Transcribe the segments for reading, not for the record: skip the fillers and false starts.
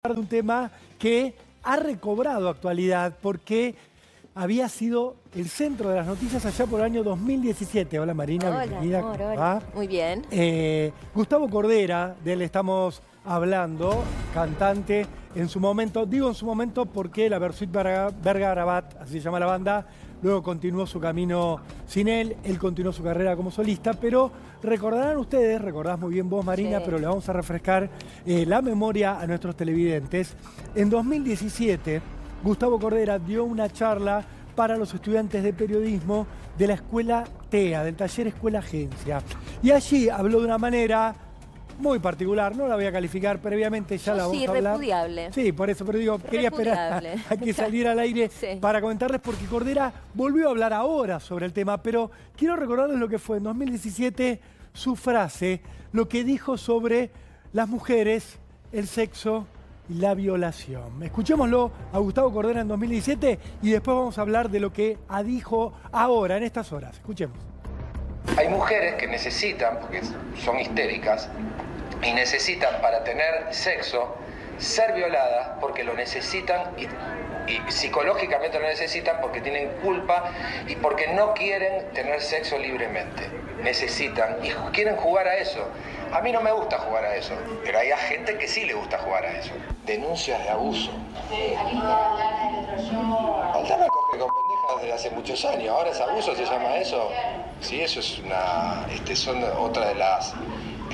De un tema que ha recobrado actualidad porque había sido el centro de las noticias allá por el año 2017. Hola Marina, hola, bienvenida. amor, hola. Muy bien. Gustavo Cordera, de él estamos hablando, cantante en su momento. Digo en su momento porque la Bersuit Vergarabat, así se llama la banda, luego continuó su camino sin él continuó su carrera como solista, pero recordarán ustedes, recordás muy bien vos Marina, sí, pero le vamos a refrescar la memoria a nuestros televidentes. En 2017, Gustavo Cordera dio una charla para los estudiantes de periodismo de la Escuela TEA, del taller Escuela Agencia. Y allí habló de una manera muy particular, no la voy a calificar previamente, ya la vamos a hablar. Repudiable. Sí, por eso, pero digo, quería esperar a que saliera al aire para comentarles, porque Cordera volvió a hablar ahora sobre el tema, pero quiero recordarles lo que fue en 2017 su frase, lo que dijo sobre las mujeres, el sexo y la violación. Escuchémoslo a Gustavo Cordera en 2017 y después vamos a hablar de lo que dijo ahora, en estas horas. Escuchemos. Hay mujeres que necesitan, porque son histéricas, y necesitan para tener sexo ser violadas porque lo necesitan y psicológicamente lo necesitan porque tienen culpa y porque no quieren tener sexo libremente. Necesitan y quieren jugar a eso. A mí no me gusta jugar a eso, pero hay gente que sí le gusta jugar a eso. Denuncias de abuso. Aldana coge con pendejas desde hace muchos años. Ahora es abuso, ¿se llama eso? Sí, eso es son otra de las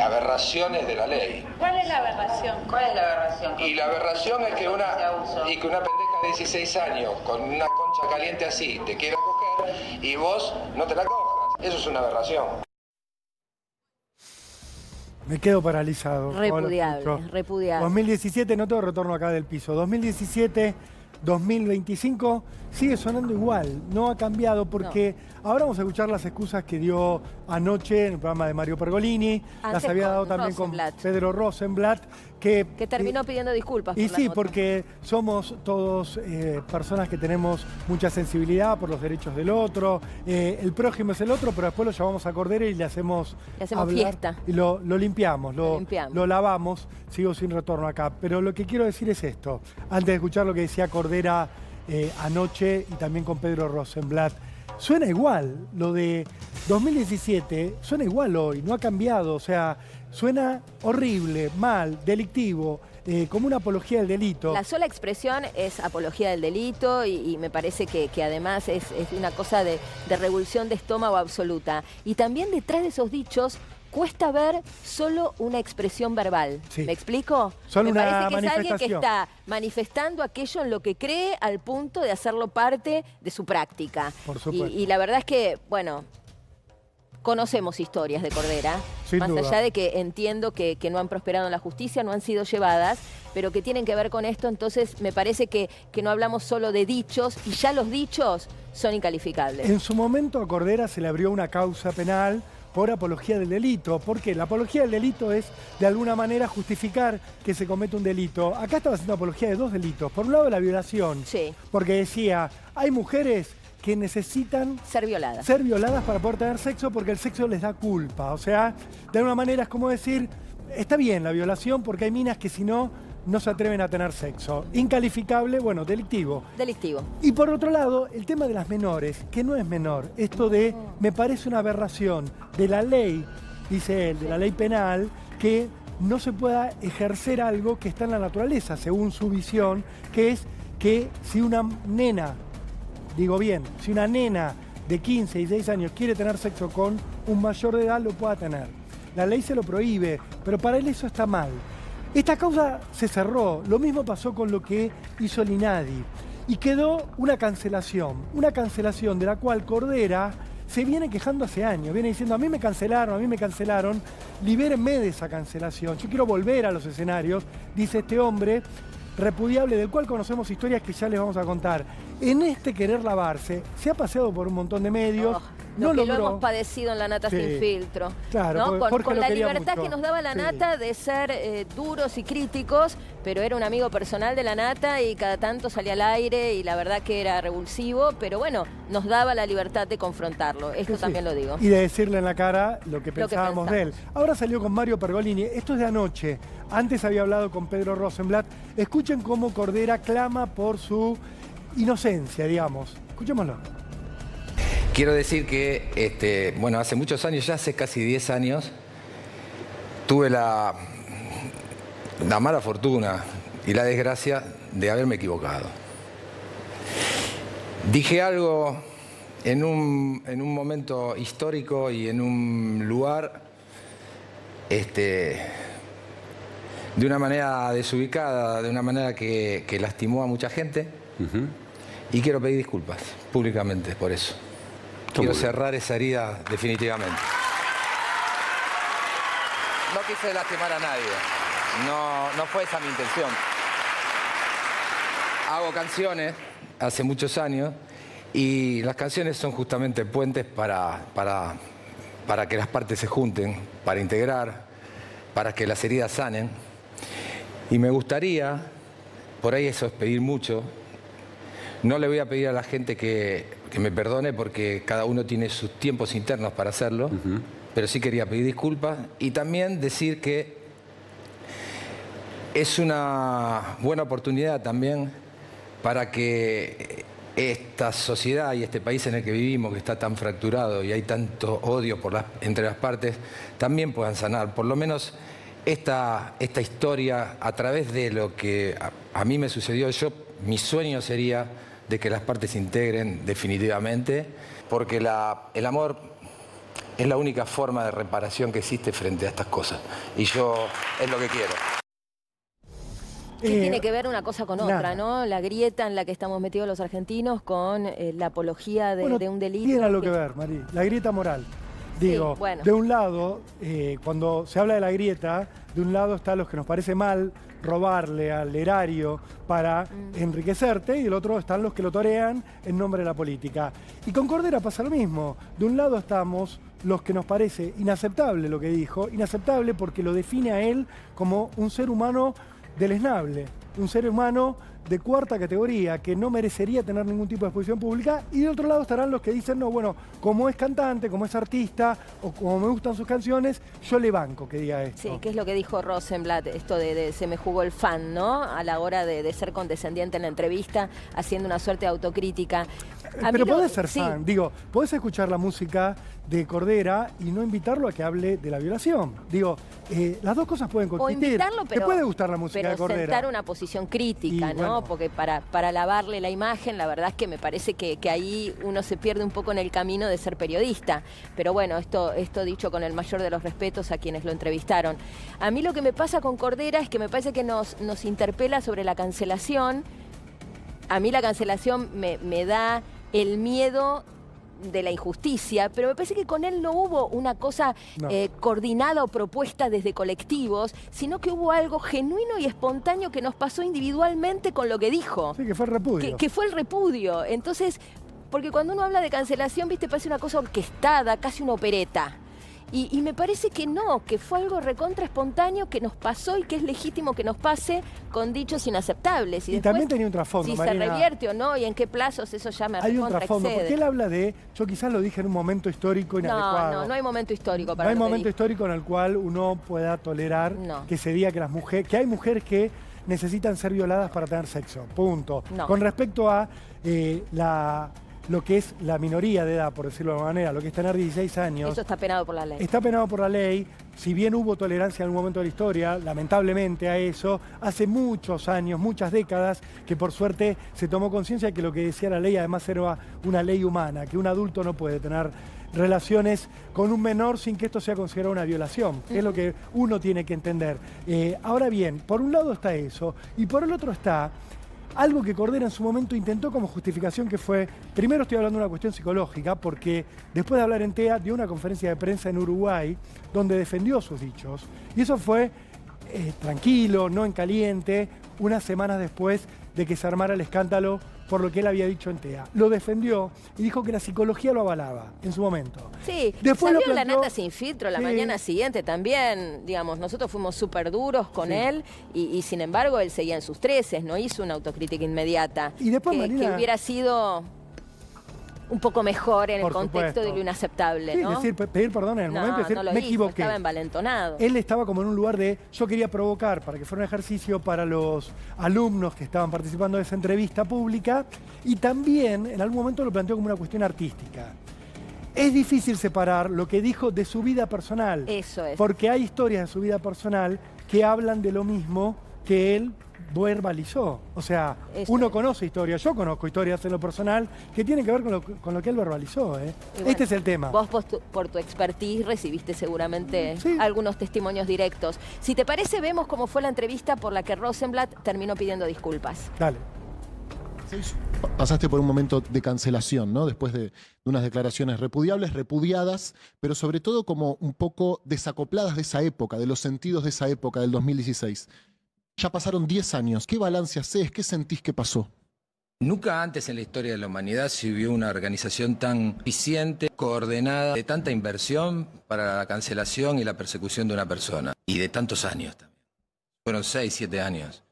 aberraciones de la ley. ¿Cuál es la aberración? ¿Cuál es la aberración? Y la aberración es que una pendeja de 16 años con una concha caliente así te quiera coger y vos no te la cojas. Eso es una aberración. Me quedo paralizado. Repudiable, repudiable. 2017, no tengo retorno acá del piso. 2017, 2025, sigue sonando igual. No ha cambiado porque ahora vamos a escuchar las excusas que dio anoche en el programa de Mario Pergolini. Las había dado también con Pedro Rosenblatt. Que terminó pidiendo disculpas. Y sí, porque somos todos personas que tenemos mucha sensibilidad por los derechos del otro. El prójimo es el otro, pero después lo llamamos a Cordera y le hacemos hablar, fiesta. Y lo limpiamos, lo lavamos. Sigo sin retorno acá. Pero lo que quiero decir es esto. Antes de escuchar lo que decía Cordera anoche y también con Pedro Rosenblatt. Suena igual, lo de 2017 suena igual hoy, no ha cambiado, o sea, suena horrible, mal, delictivo, como una apología del delito. La sola expresión es apología del delito y me parece que además es una cosa de revulsión de estómago absoluta. Y también detrás de esos dichos cuesta ver solo una expresión verbal. Sí. ¿Me explico? Solo Me una parece que es alguien que manifestación. está manifestando aquello en lo que cree al punto de hacerlo parte de su práctica. Por supuesto. Y la verdad es que, bueno, conocemos historias de Cordera, más allá de que entiendo que no han prosperado en la justicia, no han sido llevadas, pero que tienen que ver con esto. Entonces me parece que no hablamos solo de dichos, y ya los dichos son incalificables. En su momento a Cordera se le abrió una causa penal por apología del delito. ¿Por qué? La apología del delito es, de alguna manera, justificar que se comete un delito. Acá estaba haciendo apología de dos delitos. Por un lado, la violación. Sí. Porque decía, hay mujeres que necesitan ser violadas para poder tener sexo porque el sexo les da culpa. O sea, de alguna manera es como decir, está bien la violación porque hay minas que si no se atreven a tener sexo. Incalificable, bueno, delictivo. Delictivo. Y por otro lado, el tema de las menores, que no es menor. Esto de, me parece una aberración de la ley, dice él, de la ley penal, que no se pueda ejercer algo que está en la naturaleza, según su visión, que es que si una nena, digo bien, si una nena de 15 y 16 años quiere tener sexo con un mayor de edad, lo pueda tener. La ley se lo prohíbe, pero para él eso está mal. Esta causa se cerró, lo mismo pasó con lo que hizo el INADI y quedó una cancelación de la cual Cordera se viene quejando hace años, viene diciendo a mí me cancelaron, libérenme de esa cancelación, yo quiero volver a los escenarios, dice este hombre repudiable del cual conocemos historias que ya les vamos a contar. En este querer lavarse, se ha paseado por un montón de medios. Lo que lo hemos padecido en La Nata Sin Filtro. Claro, ¿no? Con la libertad mucho. Que nos daba La Nata de ser duros y críticos, pero era un amigo personal de La Nata y cada tanto salía al aire y la verdad que era revulsivo, pero bueno, nos daba la libertad de confrontarlo. Esto también lo digo. Y de decirle en la cara lo que pensábamos de él. Ahora salió con Mario Pergolini, esto es de anoche. Antes había hablado con Pedro Rosenblatt. Escuchen cómo Cordera clama por su inocencia, digamos. Escuchémoslo. Quiero decir que, bueno, hace muchos años, ya hace casi 10 años, tuve la mala fortuna y la desgracia de haberme equivocado. Dije algo en un momento histórico y en un lugar de una manera desubicada, de una manera que lastimó a mucha gente. Y quiero pedir disculpas públicamente por eso. Quiero cerrar esa herida definitivamente. No quise lastimar a nadie. No fue esa mi intención. Hago canciones hace muchos años y las canciones son justamente puentes para que las partes se junten, para integrar, para que las heridas sanen. Y me gustaría, por ahí eso es pedir mucho, no le voy a pedir a la gente que me perdone porque cada uno tiene sus tiempos internos para hacerlo, pero sí quería pedir disculpas y también decir que es una buena oportunidad también para que esta sociedad y este país en el que vivimos, que está tan fracturado y hay tanto odio entre las partes, también puedan sanar. Por lo menos esta historia, a través de lo que a mí me sucedió, mi sueño sería de que las partes se integren definitivamente, porque el amor es la única forma de reparación que existe frente a estas cosas. Y es lo que quiero. ¿Qué tiene que ver una cosa con otra, no? La grieta en la que estamos metidos los argentinos con la apología de un delito. Tiene algo que ver, Mari, la grieta moral. Digo, sí, bueno. De un lado, cuando se habla de la grieta, de un lado están los que nos parece mal robarle al erario para enriquecerte y del otro están los que lo torean en nombre de la política. Y con Cordera pasa lo mismo. De un lado estamos los que nos parece inaceptable lo que dijo, inaceptable porque lo define a él como un ser humano deleznable, un ser humano de cuarta categoría que no merecería tener ningún tipo de exposición pública, y de otro lado estarán los que dicen, no, bueno, como es cantante, como es artista o como me gustan sus canciones, yo le banco que diga esto. Sí, que es lo que dijo Rosenblatt, esto de se me jugó el fan, ¿no? A la hora de ser condescendiente en la entrevista, haciendo una suerte de autocrítica. Pero podés ser fan, digo, podés escuchar la música de Cordera y no invitarlo a que hable de la violación. Digo, las dos cosas pueden coexistir. O invitarlo, pero, te puede gustar la música de Cordera. Pero sentar una posición crítica, ¿no? Bueno. Porque para lavarle la imagen, la verdad es que me parece que ahí uno se pierde un poco en el camino de ser periodista. Pero bueno, esto dicho con el mayor de los respetos a quienes lo entrevistaron. A mí lo que me pasa con Cordera es que me parece que nos interpela sobre la cancelación. A mí la cancelación me da el miedo de la injusticia, pero me parece que con él no hubo una cosa coordinada o propuesta desde colectivos, sino que hubo algo genuino y espontáneo que nos pasó individualmente con lo que dijo. Sí, que fue el repudio. Que fue el repudio. Entonces, porque cuando uno habla de cancelación, viste, parece una cosa orquestada, casi una opereta. Y me parece que no, que fue algo recontra espontáneo que nos pasó y que es legítimo que nos pase con dichos inaceptables. Y después, también tenía un trasfondo, si Marina, se revierte o no y en qué plazos, eso ya me hay un trasfondo, porque él habla de, yo quizás lo dije en un momento histórico inadecuado. No hay momento histórico para no hay momento histórico en el cual uno pueda tolerar que se diga que las mujeres, que hay mujeres que necesitan ser violadas para tener sexo, punto. Con respecto a lo que es la minoría de edad, por decirlo de alguna manera, lo que es tener 16 años. Eso está penado por la ley. Está penado por la ley. Si bien hubo tolerancia en algún momento de la historia, lamentablemente a eso, hace muchos años, muchas décadas, que por suerte se tomó conciencia de que lo que decía la ley además era una ley humana, que un adulto no puede tener relaciones con un menor sin que esto sea considerado una violación, que es lo que uno tiene que entender. Ahora bien, por un lado está eso, y por el otro está algo que Cordera en su momento intentó como justificación, que fue, primero estoy hablando de una cuestión psicológica, porque después de hablar en TEA dio una conferencia de prensa en Uruguay donde defendió sus dichos. Y eso fue tranquilo, no en caliente, unas semanas después de que se armara el escándalo por lo que él había dicho en TEA. Lo defendió y dijo que la psicología lo avalaba en su momento. Sí, después salió la nata sin filtro la mañana siguiente también. Digamos, nosotros fuimos súper duros con él y sin embargo él seguía en sus treces, no hizo una autocrítica inmediata. Y después, Marina, que hubiera sido un poco mejor en el contexto supuesto. de lo inaceptable, Sí, ¿no? decir, pedir perdón en el momento, decir, no lo me hizo, equivoqué. estaba envalentonado. Él estaba como en un lugar de, yo quería provocar para que fuera un ejercicio para los alumnos que estaban participando de esa entrevista pública, y también en algún momento lo planteó como una cuestión artística. Es difícil separar lo que dijo de su vida personal. Eso es. Porque hay historias de su vida personal que hablan de lo mismo que él verbalizó. O sea, uno conoce historias, yo conozco historias en lo personal que tienen que ver con lo que él verbalizó. Bueno, este es el tema. Vos por tu expertise recibiste seguramente algunos testimonios directos. Si te parece, vemos cómo fue la entrevista por la que Rosenblatt terminó pidiendo disculpas. Dale. Pasaste por un momento de cancelación, ¿no? Después de unas declaraciones repudiables, repudiadas, pero sobre todo como un poco desacopladas de esa época, de los sentidos de esa época, del 2016. Ya pasaron 10 años. ¿Qué balance hacés? ¿Qué sentís que pasó? Nunca antes en la historia de la humanidad se vio una organización tan eficiente, coordinada, de tanta inversión para la cancelación y la persecución de una persona. Y de tantos años también. Fueron 6, 7 años,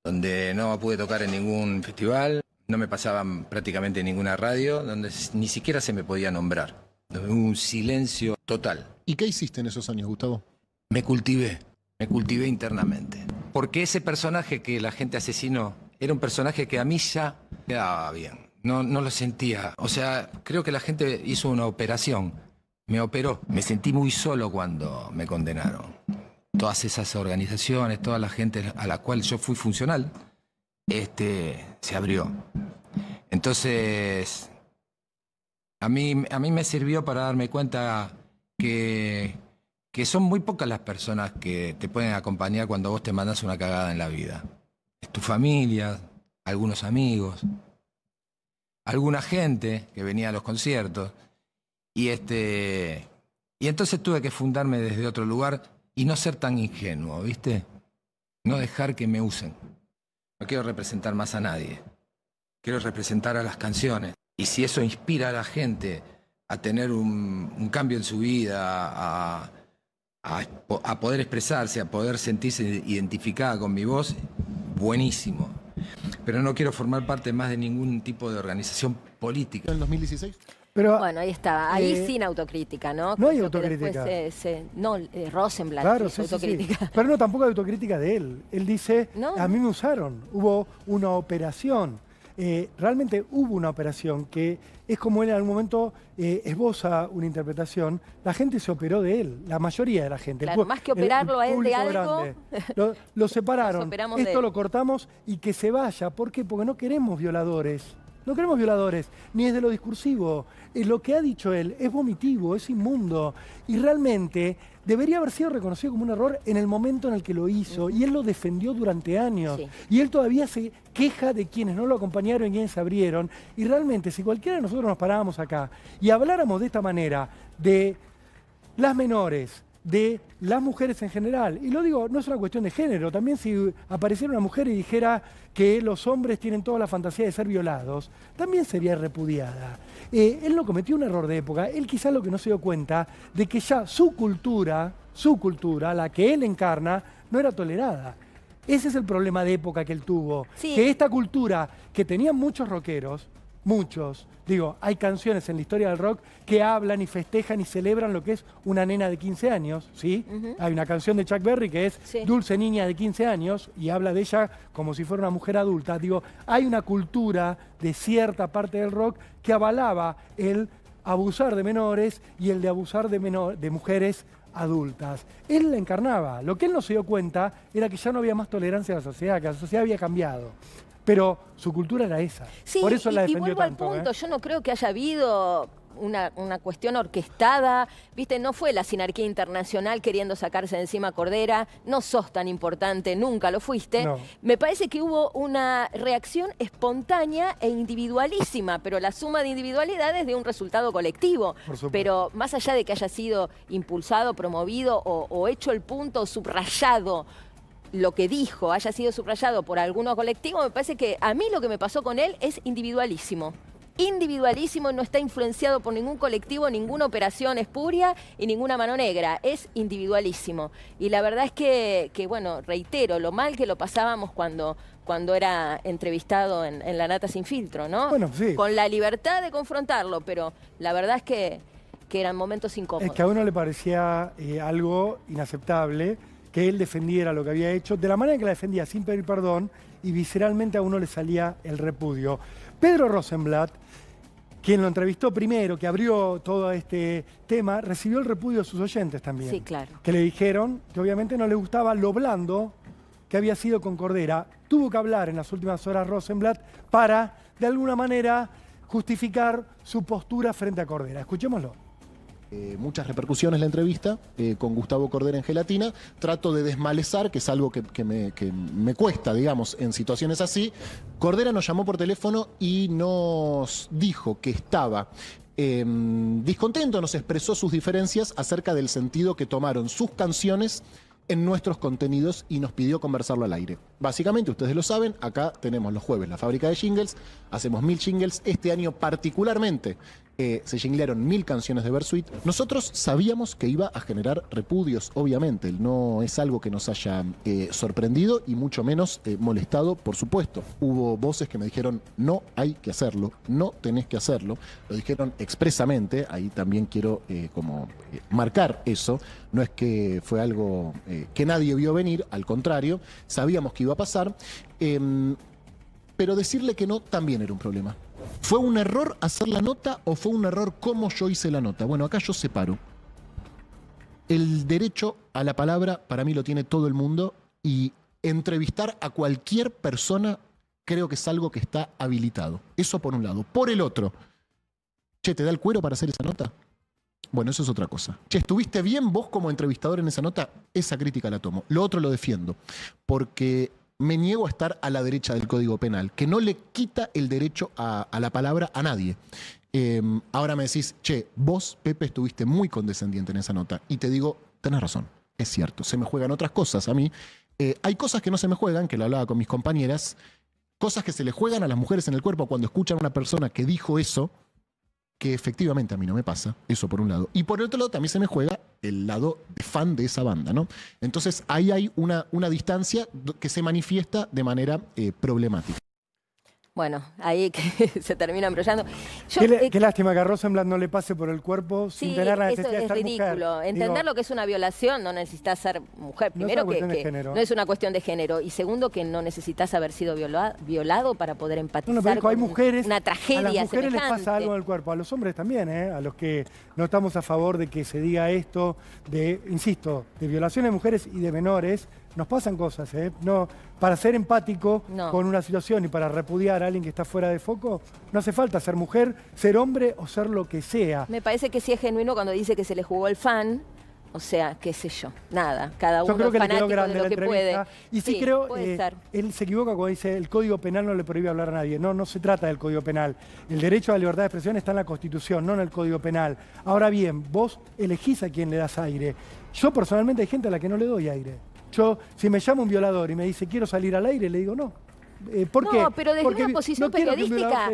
donde no pude tocar en ningún festival, no me pasaban prácticamente ninguna radio, donde ni siquiera se me podía nombrar. Hubo un silencio total. ¿Y qué hiciste en esos años, Gustavo? Me cultivé internamente. Porque ese personaje que la gente asesinó era un personaje que a mí ya me daba bien. No lo sentía. O sea, creo que la gente hizo una operación. Me operó. Me sentí muy solo cuando me condenaron. Todas esas organizaciones, toda la gente a la cual yo fui funcional, se abrió. Entonces, a mí me sirvió para darme cuenta que son muy pocas las personas que te pueden acompañar cuando vos te mandas una cagada en la vida. Es tu familia, algunos amigos, alguna gente que venía a los conciertos. Y entonces tuve que fundarme desde otro lugar y no ser tan ingenuo, ¿viste? No dejar que me usen. No quiero representar más a nadie. Quiero representar a las canciones. Y si eso inspira a la gente a tener un cambio en su vida, a poder expresarse, a poder sentirse identificada con mi voz, buenísimo. Pero no quiero formar parte más de ningún tipo de organización política. ¿En el 2016? Pero, bueno, ahí estaba. Ahí sin autocrítica, ¿no? No hay autocrítica. Rosenblatt claro, sí, autocrítica. Sí. Pero no, tampoco hay autocrítica de él. Él dice, ¿no? A mí me usaron, hubo una operación. Realmente hubo una operación que es como él en algún momento esboza una interpretación. La gente se operó de él, la mayoría de la gente. Claro, más que operarlo a él de algo. Lo separaron. Esto lo cortamos y que se vaya. ¿Por qué? Porque no queremos violadores. No queremos violadores, ni es de lo discursivo. Lo que ha dicho él es vomitivo, es inmundo. Y realmente debería haber sido reconocido como un error en el momento en el que lo hizo. Y él lo defendió durante años. Sí. Y él todavía se queja de quienes no lo acompañaron y quienes se abrieron. Y realmente, si cualquiera de nosotros nos parábamos acá y habláramos de esta manera de las menores, de las mujeres en general, y lo digo, no es una cuestión de género, también si apareciera una mujer y dijera que los hombres tienen toda la fantasía de ser violados, también sería repudiada. Él no cometió un error de época, él quizás lo que no se dio cuenta de que ya su cultura, la que él encarna, no era tolerada. Ese es el problema de época que él tuvo, que esta cultura que tenían muchos rockeros, hay canciones en la historia del rock que hablan y festejan y celebran lo que es una nena de 15 años, ¿sí? Hay una canción de Chuck Berry que es Dulce Niña de 15 años y habla de ella como si fuera una mujer adulta. Hay una cultura de cierta parte del rock que avalaba el abusar de menores y el de abusar de mujeres adultas. Él la encarnaba. Lo que él no se dio cuenta era que ya no había más tolerancia en la sociedad, que la sociedad había cambiado. Pero su cultura era esa. Sí, por eso la defendió tanto. Y vuelvo al punto, yo no creo que haya habido una cuestión orquestada, ¿viste? No fue la Sinarquía Internacional queriendo sacarse de encima a Cordera, no sos tan importante, nunca lo fuiste. No. Me parece que hubo una reacción espontánea e individualísima, pero la suma de individualidades de un resultado colectivo. Pero más allá de que haya sido impulsado, promovido o hecho el punto, subrayado, lo que dijo haya sido subrayado por alguno colectivo, me parece que a mí lo que me pasó con él es individualísimo. Individualísimo, no está influenciado por ningún colectivo, ninguna operación espuria y ninguna mano negra. Es individualísimo. Y la verdad es que bueno, reitero, lo mal que lo pasábamos cuando cuando era entrevistado en La Nata Sin Filtro, ¿no? Bueno, sí. Con la libertad de confrontarlo, pero la verdad es que eran momentos incómodos. Es que a uno le parecía algo inaceptable que él defendiera lo que había hecho, de la manera que la defendía, sin pedir perdón, y visceralmente a uno le salía el repudio. Pedro Rosenblatt, quien lo entrevistó primero, que abrió todo este tema, recibió el repudio de sus oyentes también. Sí, claro. Que le dijeron que obviamente no le gustaba lo blando que había sido con Cordera. Tuvo que hablar en las últimas horas Rosenblatt para, de alguna manera, justificar su postura frente a Cordera. Escuchémoslo. Muchas repercusiones la entrevista con Gustavo Cordera en Gelatina. Trato de desmalezar, que es algo que me cuesta, digamos, en situaciones así. Cordera nos llamó por teléfono y nos dijo que estaba discontento, nos expresó sus diferencias acerca del sentido que tomaron sus canciones en nuestros contenidos y nos pidió conversarlo al aire. Básicamente, ustedes lo saben, acá tenemos los jueves la fábrica de jingles, hacemos 1000 jingles. Este año particularmente se jinglearon 1000 canciones de Versuit. Nosotros sabíamos que iba a generar repudios, obviamente. No es algo que nos haya sorprendido y mucho menos molestado, por supuesto. Hubo voces que me dijeron, no hay que hacerlo, no tenés que hacerlo. Lo dijeron expresamente, ahí también quiero marcar eso. No es que fue algo que nadie vio venir, al contrario, sabíamos que iba a pasar, pero decirle que no también era un problema. ¿Fue un error hacer la nota o fue un error cómo yo hice la nota? Bueno, acá yo separo. El derecho a la palabra para mí lo tiene todo el mundo y entrevistar a cualquier persona creo que es algo que está habilitado. Eso por un lado. Por el otro, che, ¿te da el cuero para hacer esa nota? Bueno, eso es otra cosa. Che, ¿estuviste bien vos como entrevistador en esa nota? Esa crítica la tomo. Lo otro lo defiendo, porque me niego a estar a la derecha del Código Penal, que no le quita el derecho a la palabra a nadie. Ahora me decís, che, vos, Pepe, estuviste muy condescendiente en esa nota. Y te digo, tenés razón, es cierto, se me juegan otras cosas a mí. Hay cosas que no se me juegan, que lo hablaba con mis compañeras, cosas que se le juegan a las mujeres en el cuerpo cuando escuchan a una persona que dijo eso, que efectivamente a mí no me pasa, eso por un lado. Y por el otro lado también se me juega el lado de fan de esa banda, ¿no? Entonces ahí hay una distancia que se manifiesta de manera problemática. Bueno, ahí que se termina embrollando. Qué lástima que a Rosenblatt no le pase por el cuerpo sin tener la necesidad de ser mujer. Eso es ridículo. Entender lo que es una violación, no necesitas ser mujer. Primero, no es una cuestión de género. Y segundo, que no necesitas haber sido violado para poder empatizar con una tragedia semejante. A las mujeres les pasa algo en el cuerpo, a los hombres también, a los que no estamos a favor de que se diga esto, insisto, de violaciones de mujeres y de menores. Nos pasan cosas, no, para ser empático con una situación y para repudiar a alguien que está fuera de foco, no hace falta ser mujer, ser hombre o ser lo que sea. Me parece que sí es genuino cuando dice que se le jugó el fan, o sea, qué sé yo, nada, cada uno es fanático de lo que puede. Y sí creo, él se equivoca cuando dice el Código Penal no le prohíbe hablar a nadie. No, no se trata del Código Penal. El derecho a la libertad de expresión está en la Constitución, no en el Código Penal. Ahora bien, vos elegís a quién le das aire. Yo personalmente hay gente a la que no le doy aire. Yo, si me llama un violador y me dice quiero salir al aire, le digo no. ¿Por qué? No, pero desde una posición periodística,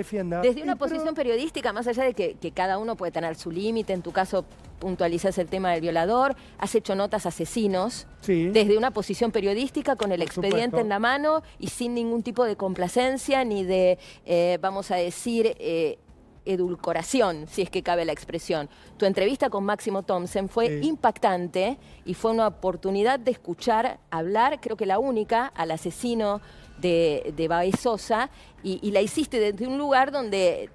posición periodística, más allá de que cada uno puede tener su límite, en tu caso puntualizás el tema del violador, has hecho notas asesinos, desde una posición periodística con el expediente en la mano y sin ningún tipo de complacencia ni de, vamos a decir, edulcoración, si es que cabe la expresión. Tu entrevista con Máximo Thomsen fue impactante y fue una oportunidad de escuchar hablar, creo que la única, al asesino de Baez Sosa, y la hiciste desde un lugar donde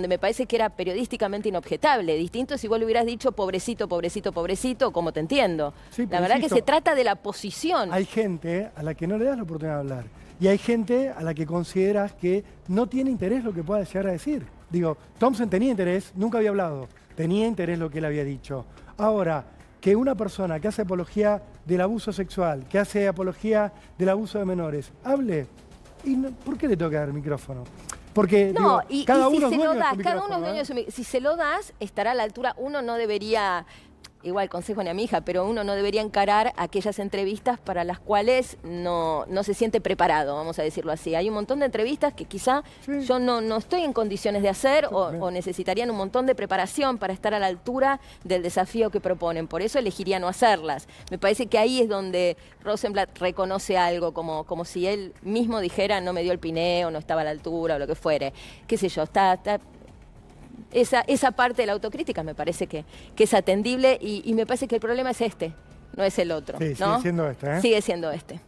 me parece que era periodísticamente inobjetable. Distinto si vos le hubieras dicho pobrecito, pobrecito, pobrecito, como te entiendo. La verdad que se trata de la posición. Hay gente a la que no le das la oportunidad de hablar. Y hay gente a la que consideras que no tiene interés lo que pueda llegar a decir. Digo, Thomsen tenía interés, nunca había hablado. Tenía interés lo que él había dicho. Ahora, que una persona que hace apología del abuso sexual, que hace apología del abuso de menores, hable, y no, ¿por qué le tengo que dar el micrófono? Porque no, digo, cada uno es dueño de su micrófono. Si se lo das, estará a la altura. Uno no debería igual consejo ni a mi hija, pero uno no debería encarar aquellas entrevistas para las cuales no se siente preparado, vamos a decirlo así. Hay un montón de entrevistas que quizá yo no estoy en condiciones de hacer o necesitarían un montón de preparación para estar a la altura del desafío que proponen. Por eso elegiría no hacerlas. Me parece que ahí es donde Rosenblatt reconoce algo, como si él mismo dijera no me dio el pineo, no estaba a la altura o lo que fuere. Qué sé yo, esa parte de la autocrítica me parece que es atendible y me parece que el problema es este, no es el otro. Sí, ¿no? sigue siendo este, ¿eh? Sigue siendo este.